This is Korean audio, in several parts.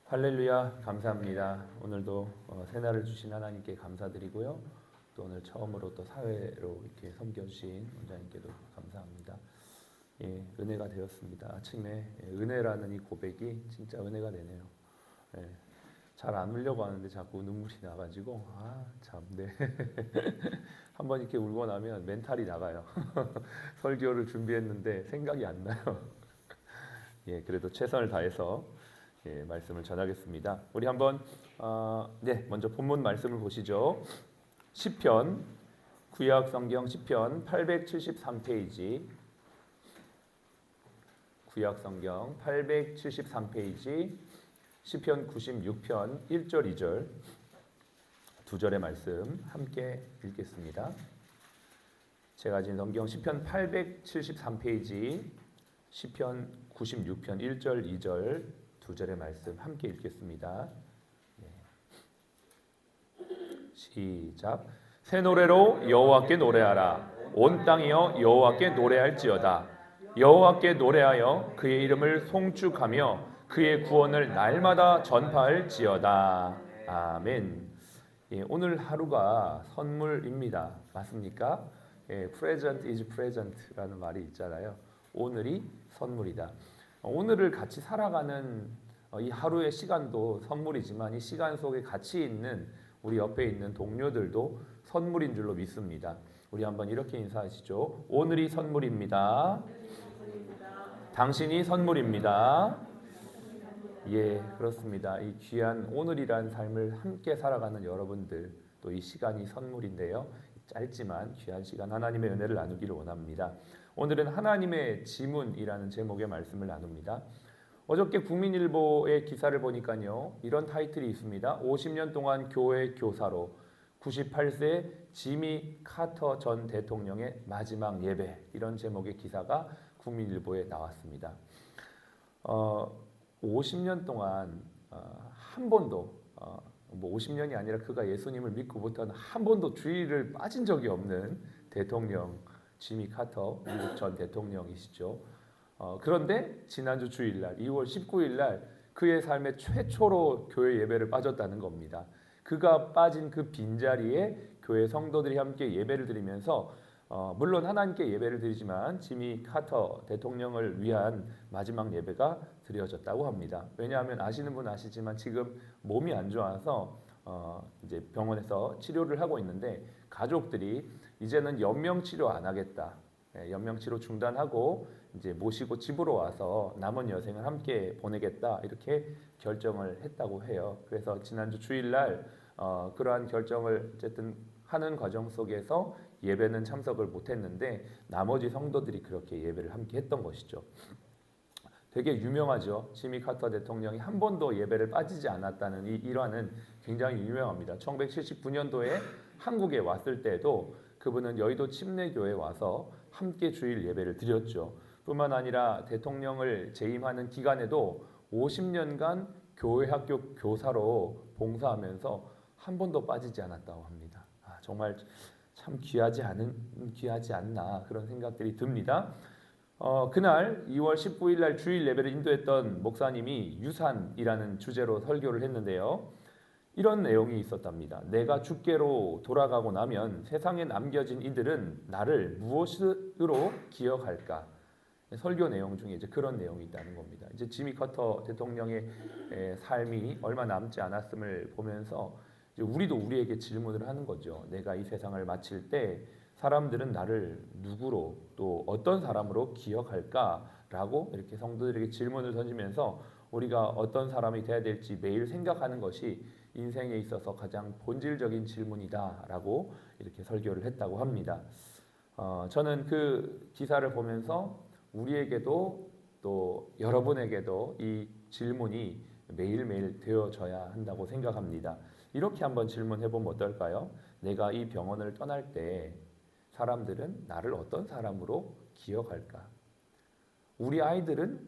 할렐루야, 감사합니다. 오늘도 새날을 주신 하나님께 감사드리고요. 또 오늘 처음으로 또 사회로 이렇게 섬겨주신 원장님께도 감사합니다. 예, 은혜가 되었습니다. 아침에 은혜라는 이 고백이 진짜 은혜가 되네요. 예, 잘 안 울려고 하는데 자꾸 눈물이 나가지고 참, 네. 한번 이렇게 울고 나면 멘탈이 나가요. 설교를 준비했는데 생각이 안 나요. 예, 그래도 최선을 다해서 말씀을 전하겠습니다. 우리 한번 먼저 본문 말씀을 보시죠. 시편, 구약 성경 시편 873페이지, 구약 성경 873페이지, 시편 96편 1절 2절 두 절의 말씀 함께 읽겠습니다. 제가 가진 성경 시편 873페이지, 시편 96편 1절 2절 두 절의 말씀 함께 읽겠습니다. 시작. 새 노래로 여호와께 노래하라. 온 땅이여 여호와께 노래할지어다. 여호와께 노래하여 그의 이름을 송축하며 그의 구원을 날마다 전파할지어다. 아멘. 오늘 하루가 선물입니다. 맞습니까? Present is present라는 말이 있잖아요. 오늘이 선물이다. 오늘을 같이 살아가는 이 하루의 시간도 선물이지만 이 시간 속에 같이 있는 우리 옆에 있는 동료들도 선물인 줄로 믿습니다. 우리 한번 이렇게 인사하시죠. 오늘이 선물입니다. 당신이 선물입니다. 예, 그렇습니다. 이 귀한 오늘이란 삶을 함께 살아가는 여러분들, 또 이 시간이 선물인데요. 짧지만 귀한 시간 하나님의 은혜를 나누기를 원합니다. 오늘은 하나님의 지문이라는 제목의 말씀을 나눕니다. 어저께 국민일보의 기사를 보니까요, 이런 타이틀이 있습니다. 50년 동안 교회 교사로 98세 지미 카터 전 대통령의 마지막 예배, 이런 제목의 기사가 국민일보에 나왔습니다. 50년 동안 한 번도 50년이 아니라 그가 예수님을 믿고부터는 한 번도 주일을 빠진 적이 없는 대통령 지미 카터 미국 전 대통령이시죠. 그런데 지난주 주일날 2월 19일날 그의 삶의 최초로 교회 예배를 빠졌다는 겁니다. 그가 빠진 그 빈자리에 교회 성도들이 함께 예배를 드리면서 물론 하나님께 예배를 드리지만 지미 카터 대통령을 위한 마지막 예배가 드려졌다고 합니다. 왜냐하면 아시는 분 아시지만 지금 몸이 안 좋아서 이제 병원에서 치료를 하고 있는데 가족들이 이제는 연명 치료 안 하겠다. 연명 치료 중단하고 이제 모시고 집으로 와서 남은 여생을 함께 보내겠다, 이렇게 결정을 했다고 해요. 그래서 지난주 주일날 그러한 결정을 어쨌든 하는 과정 속에서 예배는 참석을 못했는데 나머지 성도들이 그렇게 예배를 함께 했던 것이죠. 되게 유명하죠. 지미 카터 대통령이 한 번도 예배를 빠지지 않았다는 이 일화는 굉장히 유명합니다. 1979년도에 한국에 왔을 때도 그분은 여의도 침례교회에 와서 함께 주일 예배를 드렸죠. 뿐만 아니라 대통령을 재임하는 기간에도 50년간 교회 학교 교사로 봉사하면서 한 번도 빠지지 않았다고 합니다. 정말 참 귀하지 않나 그런 생각들이 듭니다. 그날 2월 19일 날 주일 예배를 인도했던 목사님이 유산이라는 주제로 설교를 했는데요. 이런 내용이 있었답니다. 내가 주께로 돌아가고 나면 세상에 남겨진 이들은 나를 무엇으로 기억할까? 설교 내용 중에 이제 그런 내용이 있다는 겁니다. 이제 지미 커터 대통령의 삶이 얼마 남지 않았음을 보면서 이제 우리도 우리에게 질문을 하는 거죠. 내가 이 세상을 마칠 때 사람들은 나를 누구로, 또 어떤 사람으로 기억할까라고 이렇게 성도들에게 질문을 던지면서 우리가 어떤 사람이 돼야 될지 매일 생각하는 것이 인생에 있어서 가장 본질적인 질문이다라고 이렇게 설교를 했다고 합니다. 저는 그 기사를 보면서 우리에게도 또 여러분에게도 이 질문이 매일매일 되어져야 한다고 생각합니다. 이렇게 한번 질문해보면 어떨까요? 내가 이 병원을 떠날 때 사람들은 나를 어떤 사람으로 기억할까? 우리 아이들은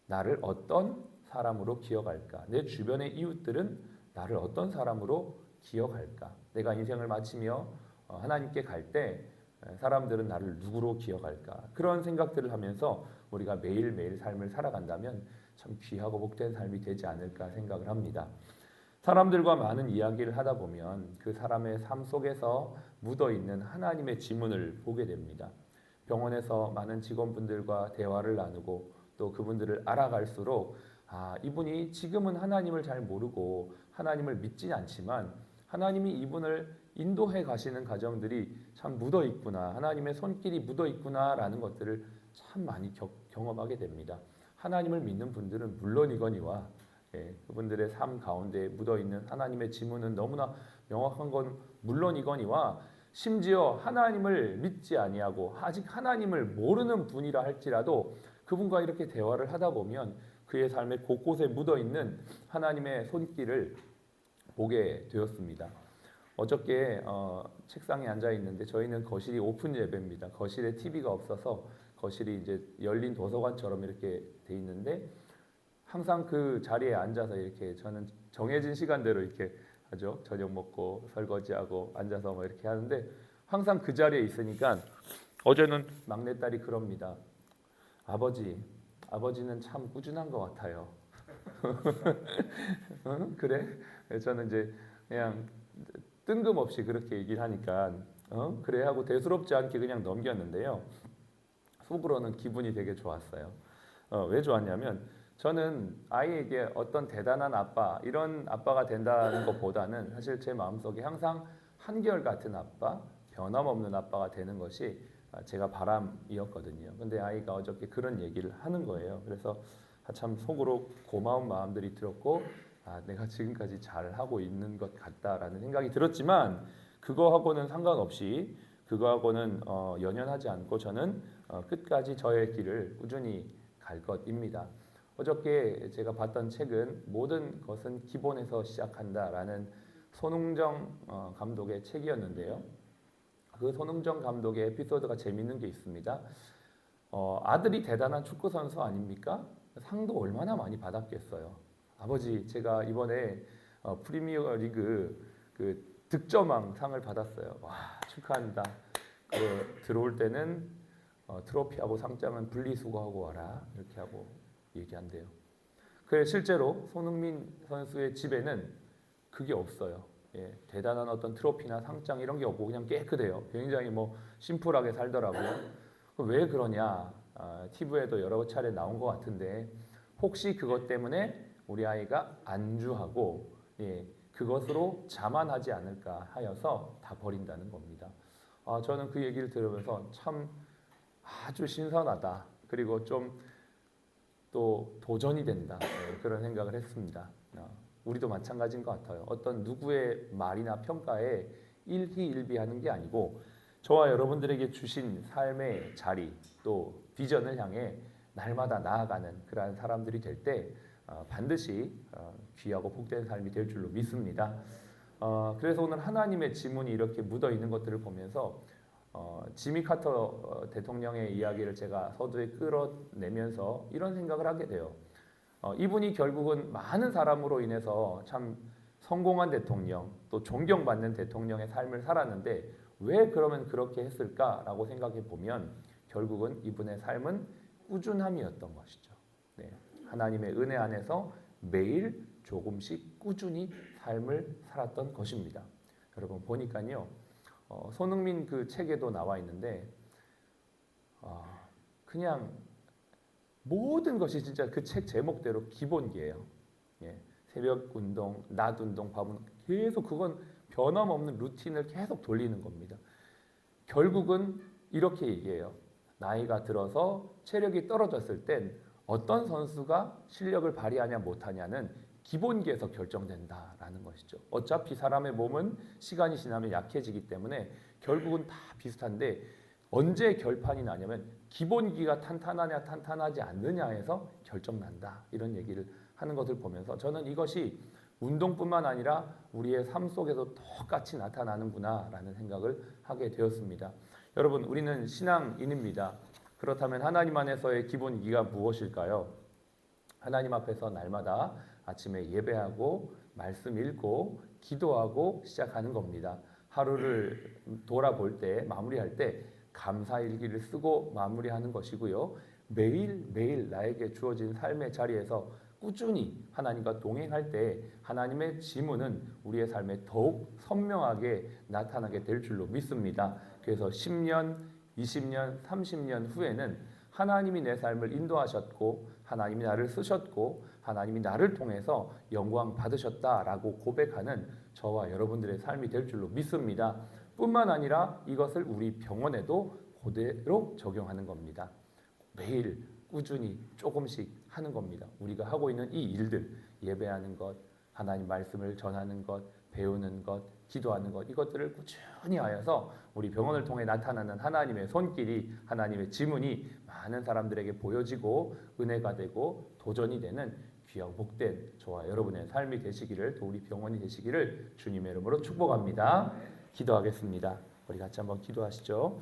나를 어떤 사람으로 기억할까? 내 주변의 이웃들은 나를 어떤 사람으로 기억할까? 내가 인생을 마치며 하나님께 갈 때 사람들은 나를 누구로 기억할까? 그런 생각들을 하면서 우리가 매일매일 삶을 살아간다면 참 귀하고 복된 삶이 되지 않을까 생각을 합니다. 사람들과 많은 이야기를 하다 보면 그 사람의 삶 속에서 묻어있는 하나님의 지문을 보게 됩니다. 병원에서 많은 직원분들과 대화를 나누고 또 그분들을 알아갈수록 이분이 지금은 하나님을 잘 모르고 하나님을 믿지 않지만 하나님이 이분을 인도해 가시는 과정들이 참 묻어 있구나, 하나님의 손길이 묻어 있구나라는 것들을 참 많이 경험하게 됩니다. 하나님을 믿는 분들은 물론이거니와 그분들의 삶 가운데 묻어 있는 하나님의 지문은 너무나 명확한 건 물론이거니와 심지어 하나님을 믿지 아니하고 아직 하나님을 모르는 분이라 할지라도 그분과 이렇게 대화를 하다 보면 그의 삶의 곳곳에 묻어 있는 하나님의 손길을 보게 되었습니다. 어저께 책상에 앉아 있는데 저희는 거실이 오픈 예배입니다. 거실에 TV가 없어서 거실이 이제 열린 도서관처럼 이렇게 돼 있는데 항상 그 자리에 앉아서 이렇게 저는 정해진 시간대로 이렇게 하죠. 저녁 먹고 설거지하고 앉아서 뭐 이렇게 하는데 항상 그 자리에 있으니까 어제는 막내딸이 그럽니다. 아버지는 참 꾸준한 것 같아요. 응? 그래? 저는 이제 그냥 뜬금없이 그렇게 얘기를 하니까 그래 하고 대수롭지 않게 그냥 넘겼는데요. 속으로는 기분이 되게 좋았어요. 왜 좋았냐면 저는 아이에게 어떤 대단한 아빠, 이런 아빠가 된다는 것보다는 사실 제 마음속에 항상 한결같은 아빠, 변함없는 아빠가 되는 것이 제가 바람이었거든요. 근데 아이가 어저께 그런 얘기를 하는 거예요. 그래서 참 속으로 고마운 마음들이 들었고 내가 지금까지 잘하고 있는 것 같다라는 생각이 들었지만 그거하고는 상관없이 그거하고는 연연하지 않고 저는 끝까지 저의 길을 꾸준히 갈 것입니다. 어저께 제가 봤던 책은 모든 것은 기본에서 시작한다라는 손흥정 감독의 책이었는데요. 그 손흥정 감독의 에피소드가 재밌는 게 있습니다. 아들이 대단한 축구 선수 아닙니까? 상도 얼마나 많이 받았겠어요. 아버지, 제가 이번에 프리미어 리그 그 득점왕 상을 받았어요. 와, 축하합니다. 들어올 때는 트로피하고 상장은 분리수거하고 와라 이렇게 하고 얘기한대요. 그래 실제로 손흥민 선수의 집에는 그게 없어요. 대단한 어떤 트로피나 상장 이런 게 없고 그냥 깨끗해요. 굉장히 뭐 심플하게 살더라고요. 왜 그러냐? TV에도 여러 차례 나온 것 같은데 혹시 그것 때문에 우리 아이가 안주하고 그것으로 자만하지 않을까 하여서 다 버린다는 겁니다. 저는 그 얘기를 들으면서 참 아주 신선하다. 그리고 좀 또 도전이 된다. 그런 생각을 했습니다. 우리도 마찬가지인 것 같아요. 어떤 누구의 말이나 평가에 일희일비하는 게 아니고 저와 여러분들에게 주신 삶의 자리 또 비전을 향해 날마다 나아가는 그러한 사람들이 될 때 반드시 귀하고 복된 삶이 될 줄로 믿습니다. 그래서 오늘 하나님의 지문이 이렇게 묻어 있는 것들을 보면서 지미 카터 대통령의 이야기를 제가 서두에 끌어내면서 이런 생각을 하게 돼요. 이분이 결국은 많은 사람으로 인해서 참 성공한 대통령 또 존경받는 대통령의 삶을 살았는데 왜 그러면 그렇게 했을까라고 생각해 보면 결국은 이분의 삶은 꾸준함이었던 것이죠. 하나님의 은혜 안에서 매일 조금씩 꾸준히 삶을 살았던 것입니다. 여러분 보니까요. 손흥민 그 책에도 나와 있는데 그냥 모든 것이 진짜 그 책 제목대로 기본기예요. 새벽 운동, 낮 운동, 밥 운동 계속 그건 변함없는 루틴을 계속 돌리는 겁니다. 결국은 이렇게 얘기해요. 나이가 들어서 체력이 떨어졌을 땐 어떤 선수가 실력을 발휘하냐 못하냐는 기본기에서 결정된다라는 것이죠. 어차피 사람의 몸은 시간이 지나면 약해지기 때문에 결국은 다 비슷한데 언제 결판이 나냐면 기본기가 탄탄하냐 탄탄하지 않느냐에서 결정난다. 이런 얘기를 하는 것을 보면서 저는 이것이 운동뿐만 아니라 우리의 삶 속에서 똑같이 나타나는구나라는 생각을 하게 되었습니다. 여러분 우리는 신앙인입니다. 그렇다면 하나님 안에서의 기본기가 무엇일까요? 하나님 앞에서 날마다 아침에 예배하고 말씀 읽고 기도하고 시작하는 겁니다. 하루를 돌아볼 때 마무리할 때 감사일기를 쓰고 마무리하는 것이고요. 매일매일 나에게 주어진 삶의 자리에서 꾸준히 하나님과 동행할 때 하나님의 지문은 우리의 삶에 더욱 선명하게 나타나게 될 줄로 믿습니다. 그래서 10년, 20년, 30년 후에는 하나님이 내 삶을 인도하셨고 하나님이 나를 쓰셨고 하나님이 나를 통해서 영광 받으셨다라고 고백하는 저와 여러분들의 삶이 될 줄로 믿습니다. 뿐만 아니라 이것을 우리 병원에도 그대로 적용하는 겁니다. 매일 꾸준히 조금씩 하는 겁니다. 우리가 하고 있는 이 일들, 예배하는 것, 하나님 말씀을 전하는 것, 배우는 것, 기도하는 것, 이것들을 꾸준히 하여서 우리 병원을 통해 나타나는 하나님의 손길이, 하나님의 지문이 많은 사람들에게 보여지고 은혜가 되고 도전이 되는 귀하고 복된 저와 여러분의 삶이 되시기를, 또 우리 병원이 되시기를 주님의 이름으로 축복합니다. 기도하겠습니다. 우리 같이 한번 기도하시죠.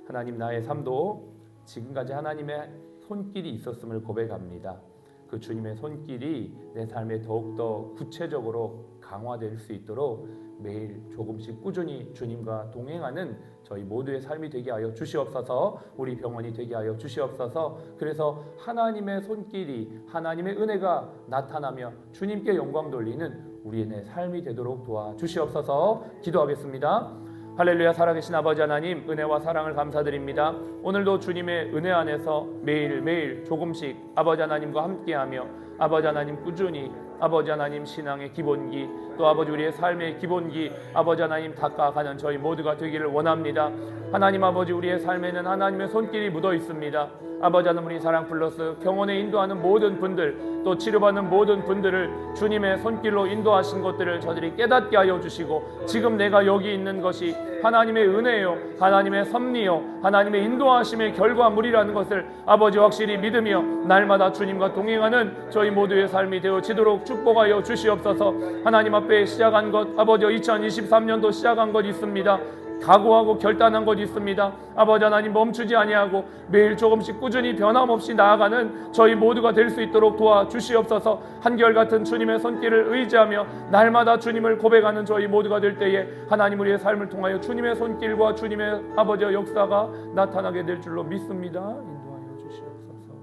하나님, 나의 삶도 지금까지 하나님의 손길이 있었음을 고백합니다. 그 주님의 손길이 내 삶에 더욱더 구체적으로 강화될 수 있도록 매일 조금씩 꾸준히 주님과 동행하는 저희 모두의 삶이 되게 하여 주시옵소서. 우리 병원이 되게 하여 주시옵소서. 그래서 하나님의 손길이, 하나님의 은혜가 나타나며 주님께 영광 돌리는 우리의 내 삶이 되도록 도와주시옵소서. 기도하겠습니다. 할렐루야. 살아계신 아버지 하나님, 은혜와 사랑을 감사드립니다. 오늘도 주님의 은혜 안에서 매일매일 조금씩 아버지 하나님과 함께하며 아버지 하나님 꾸준히 아버지 하나님 신앙의 기본기, 또 아버지 우리의 삶의 기본기 아버지 하나님 닦아가는 저희 모두가 되기를 원합니다. 하나님 아버지, 우리의 삶에는 하나님의 손길이 묻어 있습니다. 아버지 하나님, 우리 사랑 플러스 병원에 인도하는 모든 분들, 또 치료받는 모든 분들을 주님의 손길로 인도하신 것들을 저들이 깨닫게 하여 주시고, 지금 내가 여기 있는 것이 하나님의 은혜요, 하나님의 섭리요, 하나님의 인도하심의 결과물이라는 것을 아버지 확실히 믿으며 날마다 주님과 동행하는 저희 모두의 삶이 되어지도록 축복하여 주시옵소서. 하나님 앞에 시작한 것, 아버지 2023년도 시작한 것 있습니다. 각오하고 결단한 것 있습니다. 아버지 하나님, 멈추지 아니하고 매일 조금씩 꾸준히 변함없이 나아가는 저희 모두가 될 수 있도록 도와주시옵소서. 한결같은 주님의 손길을 의지하며 날마다 주님을 고백하는 저희 모두가 될 때에 하나님, 우리의 삶을 통하여 주님의 손길과 주님의 아버지의 역사가 나타나게 될 줄로 믿습니다. 인도하여 주시옵소서.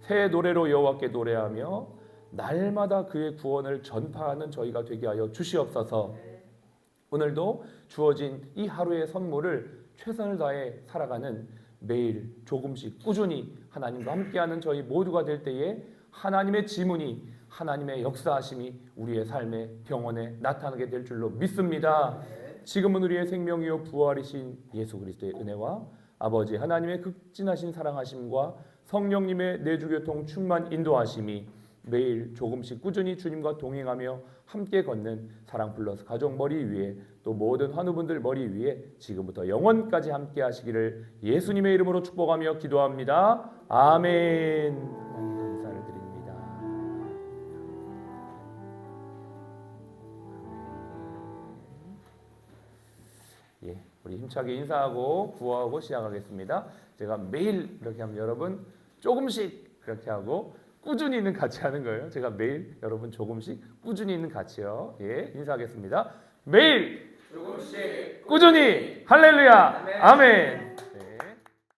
새 노래로 여호와께 노래하며 날마다 그의 구원을 전파하는 저희가 되게 하여 주시옵소서. 오늘도 주어진 이 하루의 선물을 최선을 다해 살아가는 매일 조금씩 꾸준히 하나님과 함께하는 저희 모두가 될 때에 하나님의 지문이, 하나님의 역사하심이 우리의 삶의 병원에 나타나게 될 줄로 믿습니다. 지금은 우리의 생명이요 부활이신 예수 그리스도의 은혜와 아버지 하나님의 극진하신 사랑하심과 성령님의 내주교통 충만 인도하심이 매일 조금씩 꾸준히 주님과 동행하며 함께 걷는 사랑 플러스 가족 머리 위에, 또 모든 환우분들 머리 위에 지금부터 영원까지 함께 하시기를 예수님의 이름으로 축복하며 기도합니다. 아멘. 감사를 드립니다. 예, 우리 힘차게 인사하고 구호하고 시작하겠습니다. 제가 매일 이렇게 하면 여러분 조금씩 그렇게 하고 꾸준히는 같이 하는 거예요. 제가 매일 여러분 조금씩 꾸준히는 같이요. 예, 인사하겠습니다. 매일 조금씩 꾸준히. 할렐루야. 아멘.